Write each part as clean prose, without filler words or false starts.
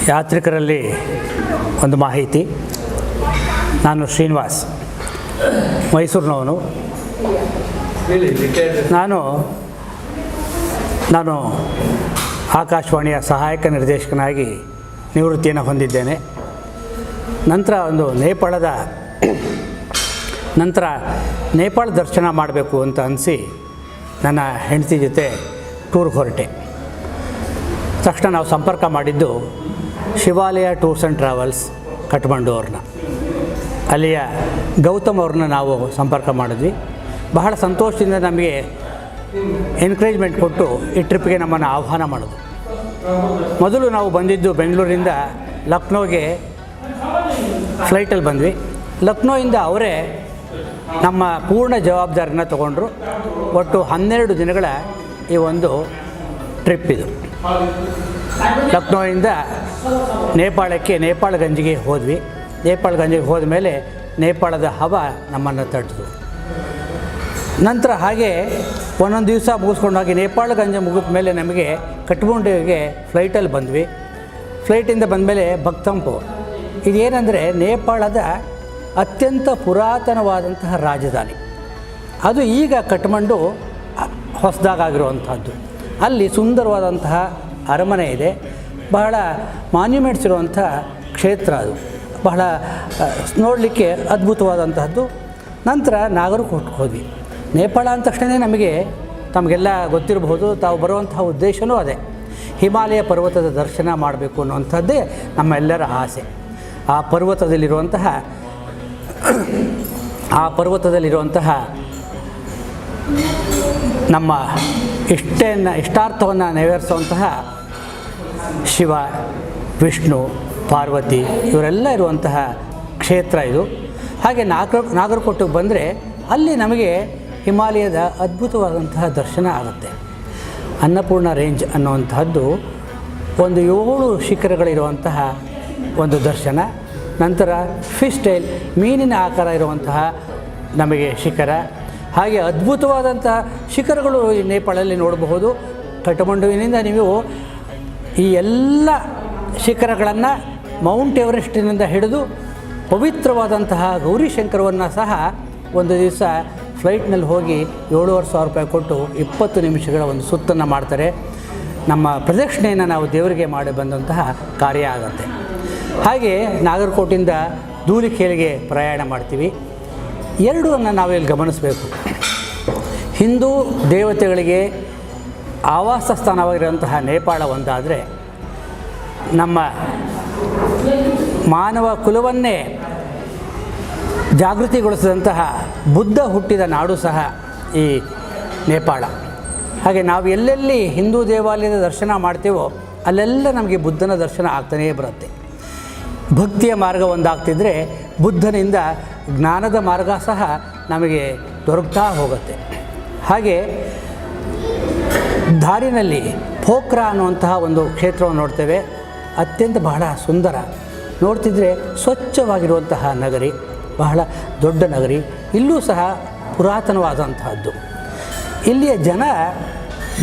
ಯಾತ್ರಿಕರಲ್ಲಿ ಒಂದು ಮಾಹಿತಿ. ನಾನು ಶ್ರೀನಿವಾಸ್, ಮೈಸೂರಿನವನು. ನಾನು ಆಕಾಶವಾಣಿಯ ಸಹಾಯಕ ನಿರ್ದೇಶಕನಾಗಿ ನಿವೃತ್ತಿಯನ್ನು ಹೊಂದಿದ್ದೇನೆ. ನಂತರ ನೇಪಾಳ ದರ್ಶನ ಮಾಡಬೇಕು ಅಂತ ಅನಿಸಿ ನನ್ನ ಹೆಂಡತಿ ಜೊತೆ ಟೂರ್ಗೆ ಹೊರಟೆ. ತಕ್ಷಣ ನಾವು ಸಂಪರ್ಕ ಮಾಡಿದ್ದು ಶಿವಾಲಯ ಟೂರ್ಸ್ ಆ್ಯಂಡ್ ಟ್ರಾವೆಲ್ಸ್ ಕಠ್ಮಂಡು ಅವ್ರನ್ನ. ಅಲ್ಲಿಯ ಗೌತಮ್ ಅವ್ರನ್ನ ನಾವು ಸಂಪರ್ಕ ಮಾಡಿದ್ವಿ. ಬಹಳ ಸಂತೋಷದಿಂದ ನಮಗೆ ಎನ್ಕರೇಜ್ಮೆಂಟ್ ಕೊಟ್ಟು ಈ ಟ್ರಿಪ್ಗೆ ನಮ್ಮನ್ನು ಆಹ್ವಾನ ಮಾಡಿದ್ರು. ಮೊದಲು ನಾವು ಬಂದಿದ್ದು ಬೆಂಗಳೂರಿಂದ ಲಕ್ನೋಗೆ ಫ್ಲೈಟಲ್ಲಿ ಬಂದ್ವಿ. ಲಕ್ನೋಯಿಂದ ಅವರೇ ನಮ್ಮ ಪೂರ್ಣ ಜವಾಬ್ದಾರಿನ ತಗೊಂಡ್ರು. ಒಟ್ಟು 12 ದಿನಗಳ ಈ ಒಂದು ಟ್ರಿಪ್ ಇದು. ಲಕ್ನೋಯಿಂದ ನೇಪಾಳಗಂಜಿಗೆ ಹೋದ್ವಿ. ನೇಪಾಳಗಂಜಿಗೆ ಹೋದ ಮೇಲೆ ನೇಪಾಳದ ಹವಾ ನಮ್ಮನ್ನು ತಟ್ಟಿತು. ನಂತರ ಹಾಗೆ ಒಂದೊಂದು ದಿವಸ ಮುಗಿಸ್ಕೊಂಡೋಗಿ ನೇಪಾಳಗಂಜ ಮುಗಿದ ಮೇಲೆ ನಮಗೆ ಕಠ್ಮಂಡುವಿಗೆ ಫ್ಲೈಟಲ್ಲಿ ಬಂದ್ವಿ. ಫ್ಲೈಟಿಂದ ಬಂದಮೇಲೆ ಭಕ್ತಂಪುರ್, ಇದೇನೆಂದರೆ ನೇಪಾಳದ ಅತ್ಯಂತ ಪುರಾತನವಾದಂತಹ ರಾಜಧಾನಿ. ಅದು ಈಗ ಕಠ್ಮಂಡು ಹೊಸದಾಗಿರುವಂಥದ್ದು. ಅಲ್ಲಿ ಸುಂದರವಾದಂತಹ ಅರಮನೆ ಇದೆ, ಬಹಳ ಮಾನ್ಯುಮೆಂಟ್ಸ್ ಇರುವಂಥ ಕ್ಷೇತ್ರ. ಅದು ಬಹಳ ನೋಡಲಿಕ್ಕೆ ಅದ್ಭುತವಾದಂತಹದ್ದು. ನಂತರ ನಾಗರ್ಕೋಟ್ಗೆ ಹೋದ್ವಿ. ನೇಪಾಳ ಅಂದ ತಕ್ಷಣ ತಮಗೆಲ್ಲ ಗೊತ್ತಿರಬಹುದು, ತಾವು ಬರುವಂತಹ ಉದ್ದೇಶವೂ ಅದೇ, ಹಿಮಾಲಯ ಪರ್ವತದ ದರ್ಶನ ಮಾಡಬೇಕು ಅನ್ನುವಂಥದ್ದೇ ನಮ್ಮೆಲ್ಲರ ಆಸೆ. ಆ ಪರ್ವತದಲ್ಲಿರುವಂತಹ ನಮ್ಮ ಇಷ್ಟಾರ್ಥವನ್ನು ನೆರವೇರಿಸುವಂತಹ ಶಿವ, ವಿಷ್ಣು, ಪಾರ್ವತಿ ಇವರೆಲ್ಲ ಇರುವಂತಹ ಕ್ಷೇತ್ರ ಇದು. ಹಾಗೆ ನಾಗರ್ಕೋಟೆಗೆ ಬಂದರೆ ಅಲ್ಲಿ ನಮಗೆ ಹಿಮಾಲಯದ ಅದ್ಭುತವಾದಂತಹ ದರ್ಶನ ಆಗುತ್ತೆ. ಅನ್ನಪೂರ್ಣ ರೇಂಜ್ ಅನ್ನುವಂತಹದ್ದು ಒಂದು 7 ಶಿಖರಗಳಿರುವಂತಹ ಒಂದು ದರ್ಶನ. ನಂತರ ಫಿಶ್ ಟೈಲ್, ಮೀನಿನ ಆಕಾರ ಇರುವಂತಹ ನಮಗೆ ಶಿಖರ. ಹಾಗೆ ಅದ್ಭುತವಾದಂತಹ ಶಿಖರಗಳು ಈ ನೇಪಾಳಲ್ಲಿ ನೋಡಬಹುದು. ಕಠ್ಮಂಡುವಿನಿಂದ ನೀವು ಈ ಎಲ್ಲ ಶಿಖರಗಳನ್ನು ಮೌಂಟ್ ಎವರೆಸ್ಟಿನಿಂದ ಹಿಡಿದು ಪವಿತ್ರವಾದಂತಹ ಗೌರಿಶಂಕರವನ್ನು ಸಹ ಒಂದು ದಿವಸ ಫ್ಲೈಟ್ನಲ್ಲಿ ಹೋಗಿ 7,500 ರೂಪಾಯಿ ಕೊಟ್ಟು 20 ನಿಮಿಷಗಳ ಒಂದು ಸುತ್ತನ್ನು ಮಾಡ್ತಾರೆ. ನಮ್ಮ ಪ್ರದಕ್ಷಿಣೆಯನ್ನು ನಾವು ದೇವರಿಗೆ ಮಾಡಿ ಬಂದಂತಹ ಕಾರ್ಯ ಆಗುತ್ತೆ. ಹಾಗೆ ನಾಗರ್ಕೋಟಿಂದ ಧೂಲಿಖೇಲ್ಗೆ ಪ್ರಯಾಣ ಮಾಡ್ತೀವಿ. ಎರಡನ್ನು ನಾವಿಲ್ಲಿ ಗಮನಿಸಬೇಕು. ಹಿಂದೂ ದೇವತೆಗಳಿಗೆ ಆವಾಸ ಸ್ಥಾನವಾಗಿರುವಂತಹ ನೇಪಾಳ ಒಂದಾದರೆ, ನಮ್ಮ ಮಾನವ ಕುಲವನ್ನೇ ಜಾಗೃತಿಗೊಳಿಸಿದಂತಹ ಬುದ್ಧ ಹುಟ್ಟಿದ ನಾಡು ಸಹ ಈ ನೇಪಾಳ. ಹಾಗೆ ನಾವು ಎಲ್ಲೆಲ್ಲಿ ಹಿಂದೂ ದೇವಾಲಯದ ದರ್ಶನ ಮಾಡ್ತೀವೋ ಅಲ್ಲೆಲ್ಲ ನಮಗೆ ಬುದ್ಧನ ದರ್ಶನ ಆಗ್ತಾನೇ ಬರುತ್ತೆ. ಭಕ್ತಿಯ ಮಾರ್ಗ ಒಂದಾಗ್ತಿದ್ರೆ ಬುದ್ಧನಿಂದ ಜ್ಞಾನದ ಮಾರ್ಗ ಸಹ ನಮಗೆ ದೊರಕ್ತಾ ಹೋಗುತ್ತೆ. ಹಾಗೆ ದಾರಿನಲ್ಲಿ ಪೋಖ್ರಾ ಅನ್ನುವಂತಹ ಒಂದು ಕ್ಷೇತ್ರವನ್ನು ನೋಡ್ತೇವೆ. ಅತ್ಯಂತ ಬಹಳ ಸುಂದರ, ನೋಡ್ತಿದ್ರೆ ಸ್ವಚ್ಛವಾಗಿರುವಂತಹ ನಗರಿ, ಬಹಳ ದೊಡ್ಡ ನಗರಿ. ಇಲ್ಲೂ ಸಹ ಪುರಾತನವಾದಂತಹದ್ದು. ಇಲ್ಲಿಯ ಜನ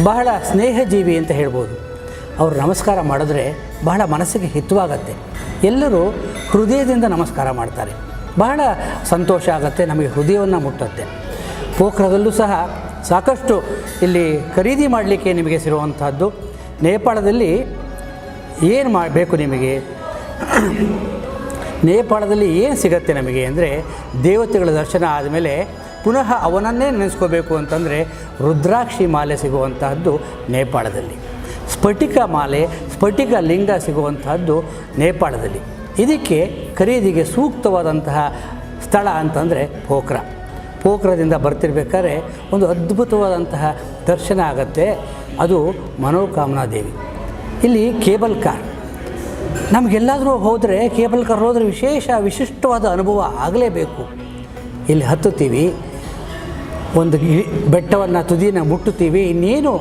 ಬಹಳ ಸ್ನೇಹಜೀವಿ ಅಂತ ಹೇಳ್ಬೋದು. ಅವರು ನಮಸ್ಕಾರ ಮಾಡಿದ್ರೆ ಬಹಳ ಮನಸ್ಸಿಗೆ ಹಿತವಾಗತ್ತೆ. ಎಲ್ಲರೂ ಹೃದಯದಿಂದ ನಮಸ್ಕಾರ ಮಾಡ್ತಾರೆ. ಬಹಳ ಸಂತೋಷ ಆಗುತ್ತೆ, ನಮಗೆ ಹೃದಯವನ್ನು ಮುಟ್ಟುತ್ತೆ. ಪೋಖ್ರಾದಲ್ಲೂ ಸಹ ಸಾಕಷ್ಟು ಇಲ್ಲಿ ಖರೀದಿ ಮಾಡಲಿಕ್ಕೆ ನಿಮಗೆ ಸಿರುವಂಥದ್ದು. ನೇಪಾಳದಲ್ಲಿ ಏನು ಮಾಡಬೇಕು ನಿಮಗೆ, ನೇಪಾಳದಲ್ಲಿ ಏನು ಸಿಗುತ್ತೆ ನಮಗೆ ಅಂದರೆ, ದೇವತೆಗಳ ದರ್ಶನ ಆದಮೇಲೆ ಪುನಃ ಅವನನ್ನೇ ನೆನೆಸ್ಕೋಬೇಕು ಅಂತಂದರೆ ರುದ್ರಾಕ್ಷಿ ಮಾಲೆ ಸಿಗುವಂತಹದ್ದು ನೇಪಾಳದಲ್ಲಿ. ಸ್ಫಟಿಕ ಲಿಂಗ ಸಿಗುವಂತಹದ್ದು ನೇಪಾಳದಲ್ಲಿ. ಇದಕ್ಕೆ ಖರೀದಿಗೆ ಸೂಕ್ತವಾದಂತಹ ಸ್ಥಳ ಅಂತಂದರೆ ಪೋಖ್ರಾದಿಂದ ಬರ್ತಿರ್ಬೇಕಾದ್ರೆ ಒಂದು ಅದ್ಭುತವಾದಂತಹ ದರ್ಶನ ಆಗುತ್ತೆ. ಅದು ಮನೋಕಾಮನಾ ದೇವಿ. ಇಲ್ಲಿ ಕೇಬಲ್ ಕಾರ್, ನಮಗೆಲ್ಲಾದರೂ ಹೋದರೆ ಕೇಬಲ್ ಕಾರ್ ಹೋದರೆ ವಿಶಿಷ್ಟವಾದ ಅನುಭವ ಆಗಲೇಬೇಕು. ಇಲ್ಲಿ ಹತ್ತುತ್ತೀವಿ, ಒಂದು ಬೆಟ್ಟವನ್ನು ತುದಿನ ಮುಟ್ಟುತ್ತೀವಿ, ಇನ್ನೇನು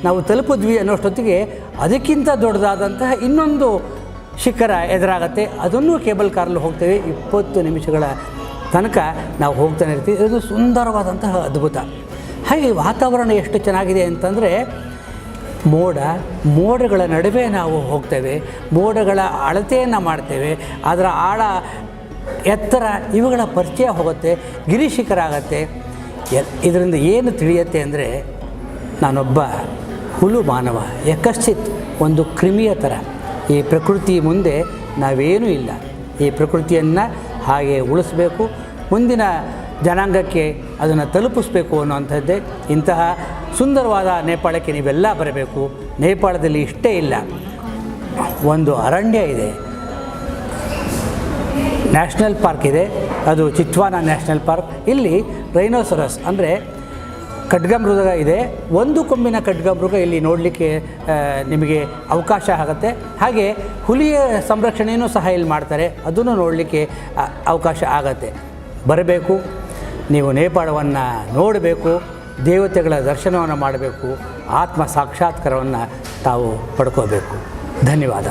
ನಾವು ತಲುಪಿದ್ವಿ ಅನ್ನೋಷ್ಟೊತ್ತಿಗೆ ಅದಕ್ಕಿಂತ ದೊಡ್ಡದಾದಂತಹ ಇನ್ನೊಂದು ಶಿಖರ ಎದುರಾಗತ್ತೆ. ಅದನ್ನು ಕೇಬಲ್ ಕಾರಲ್ಲಿ ಹೋಗ್ತೇವೆ. 20 ನಿಮಿಷಗಳ ತನಕ ನಾವು ಹೋಗ್ತಾನೆ ಇರ್ತೀವಿ. ಇದು ಸುಂದರವಾದಂತಹ ಅದ್ಭುತ. ಹಾಗೆ ವಾತಾವರಣ ಎಷ್ಟು ಚೆನ್ನಾಗಿದೆ ಅಂತಂದರೆ ಮೋಡಗಳ ನಡುವೆ ನಾವು ಹೋಗ್ತೇವೆ, ಮೋಡಗಳ ಅಳತೆಯನ್ನು ಮಾಡ್ತೇವೆ, ಅದರ ಆಳ ಎತ್ತರ ಇವುಗಳ ಪರಿಚಯ ಹೋಗುತ್ತೆ, ಗಿರಿಶಿಖರ ಆಗುತ್ತೆ. ಇದರಿಂದ ಏನು ತಿಳಿಯುತ್ತೆ ಅಂದರೆ ನಾನೊಬ್ಬ ಹುಲು ಮಾನವ, ಯಕಶ್ಚಿತ್ ಒಂದು ಕ್ರಿಮಿಯ ಥರ. ಈ ಪ್ರಕೃತಿ ಮುಂದೆ ನಾವೇನೂ ಇಲ್ಲ. ಈ ಪ್ರಕೃತಿಯನ್ನು ಹಾಗೆ ಉಳಿಸ್ಬೇಕು, ಮುಂದಿನ ಜನಾಂಗಕ್ಕೆ ಅದನ್ನು ತಲುಪಿಸ್ಬೇಕು ಅನ್ನುವಂಥದ್ದೇ. ಇಂತಹ ಸುಂದರವಾದ ನೇಪಾಳಕ್ಕೆ ನೀವೆಲ್ಲ ಬರಬೇಕು. ನೇಪಾಳದಲ್ಲಿ ಇಷ್ಟೇ ಇಲ್ಲ, ಒಂದು ಅರಣ್ಯ ಇದೆ, ನ್ಯಾಷನಲ್ ಪಾರ್ಕ್ ಇದೆ, ಅದು ಚಿತ್ವಾನ ನ್ಯಾಷನಲ್ ಪಾರ್ಕ್. ಇಲ್ಲಿ ರೈನೋಸರಸ್ ಅಂದರೆ ಖಡ್ಗಮೃಗ ಇದೆ. ಒಂದು ಕೊಂಬಿನ ಖಡ್ಗಮೃಗ ಇಲ್ಲಿ ನೋಡಲಿಕ್ಕೆ ನಿಮಗೆ ಅವಕಾಶ ಆಗುತ್ತೆ. ಹಾಗೆ ಹುಲಿಯ ಸಂರಕ್ಷಣೆಯೂ ಸಹ ಇಲ್ಲಿ ಮಾಡ್ತಾರೆ, ಅದನ್ನು ನೋಡಲಿಕ್ಕೆ ಅವಕಾಶ ಆಗತ್ತೆ. ಬರಬೇಕು, ನೀವು ನೇಪಾಳವನ್ನು ನೋಡಬೇಕು, ದೇವತೆಗಳ ದರ್ಶನವನ್ನು ಮಾಡಬೇಕು, ಆತ್ಮ ಸಾಕ್ಷಾತ್ಕಾರವನ್ನು ತಾವು ಪಡ್ಕೋಬೇಕು. ಧನ್ಯವಾದ.